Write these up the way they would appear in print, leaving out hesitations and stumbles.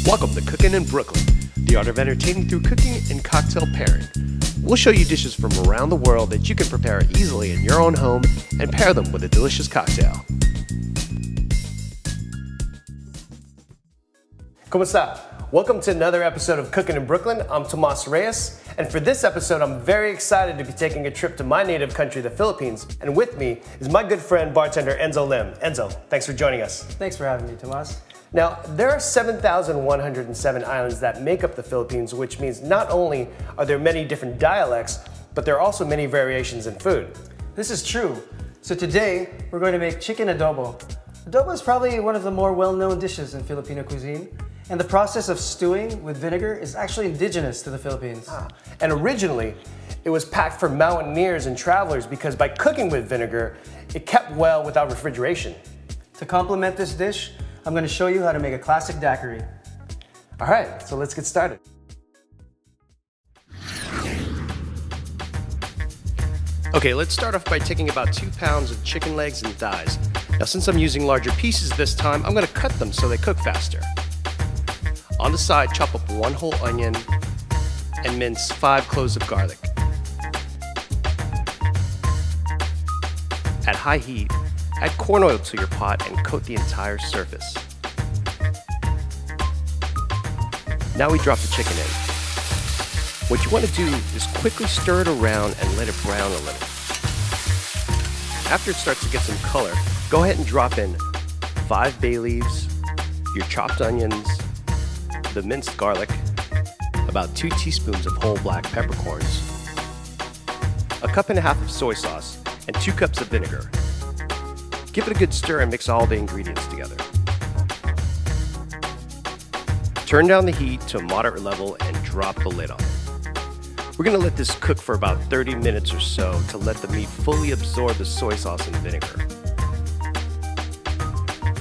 Welcome to Cookin' in Brooklyn, the art of entertaining through cooking and cocktail pairing. We'll show you dishes from around the world that you can prepare easily in your own home and pair them with a delicious cocktail. ¿Cómo está? Welcome to another episode of Cookin' in Brooklyn. I'm Tomas Reyes, and for this episode, I'm very excited to be taking a trip to my native country, the Philippines. And with me is my good friend, bartender Enzo Lim. Enzo, thanks for joining us. Thanks for having me, Tomas. Now, there are 7,107 islands that make up the Philippines, which means not only are there many different dialects, but there are also many variations in food. This is true. So today, we're going to make chicken adobo. Adobo is probably one of the more well-known dishes in Filipino cuisine, and the process of stewing with vinegar is actually indigenous to the Philippines. And originally, it was packed for mountaineers and travelers because by cooking with vinegar, it kept well without refrigeration. To complement this dish, I'm going to show you how to make a classic daiquiri. All right, so let's get started. Okay, let's start off by taking about 2 pounds of chicken legs and thighs. Now, since I'm using larger pieces this time, I'm going to cut them so they cook faster. On the side, chop up 1 whole onion and mince 5 cloves of garlic. At high heat, add corn oil to your pot and coat the entire surface. Now we drop the chicken in. What you want to do is quickly stir it around and let it brown a little. After it starts to get some color, go ahead and drop in 5 bay leaves, your chopped onions, the minced garlic, about 2 teaspoons of whole black peppercorns, 1.5 cups of soy sauce, and 2 cups of vinegar. Give it a good stir and mix all the ingredients together. Turn down the heat to a moderate level and drop the lid on it. We're going to let this cook for about 30 minutes or so to let the meat fully absorb the soy sauce and vinegar.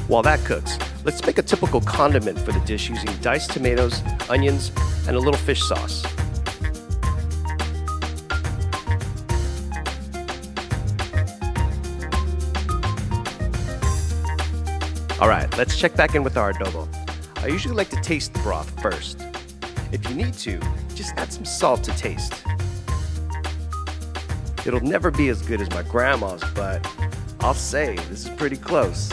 While that cooks, let's make a typical condiment for the dish using diced tomatoes, onions, and a little fish sauce. Alright, let's check back in with our adobo. I usually like to taste the broth first. If you need to, just add some salt to taste. It'll never be as good as my grandma's, but I'll say this is pretty close.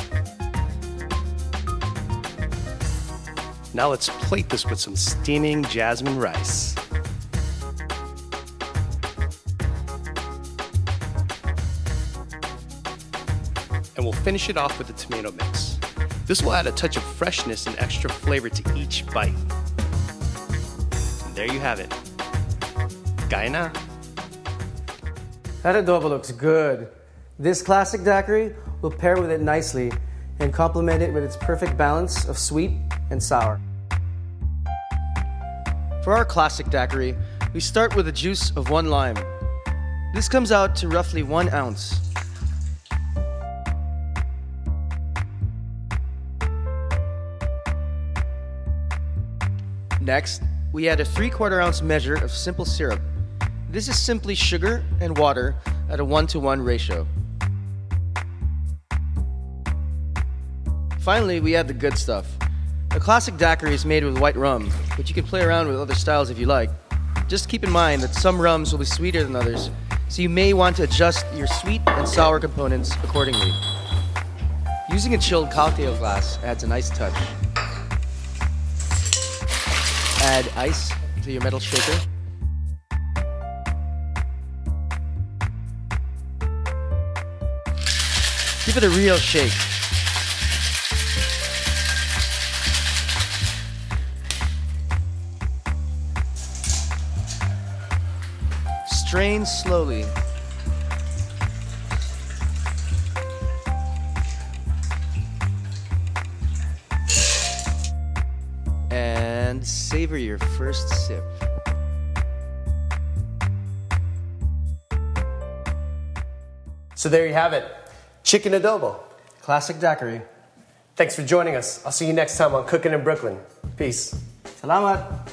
Now let's plate this with some steaming jasmine rice. And we'll finish it off with a tomato mix. This will add a touch of freshness and extra flavor to each bite. And there you have it. Kaya na. That adobo looks good. This classic daiquiri will pair with it nicely and complement it with its perfect balance of sweet and sour. For our classic daiquiri, we start with the juice of 1 lime. This comes out to roughly 1 ounce. Next, we add a 3/4 ounce measure of simple syrup. This is simply sugar and water at a 1-to-1 ratio. Finally, we add the good stuff. A classic daiquiri is made with white rum, but you can play around with other styles if you like. Just keep in mind that some rums will be sweeter than others, so you may want to adjust your sweet and sour components accordingly. Using a chilled cocktail glass adds a nice touch. Add ice to your metal shaker. Give it a real shake. Strain slowly. And savor your first sip. So there you have it. Chicken adobo. Classic daiquiri. Thanks for joining us. I'll see you next time on Cookin' in Brooklyn. Peace. Salamat.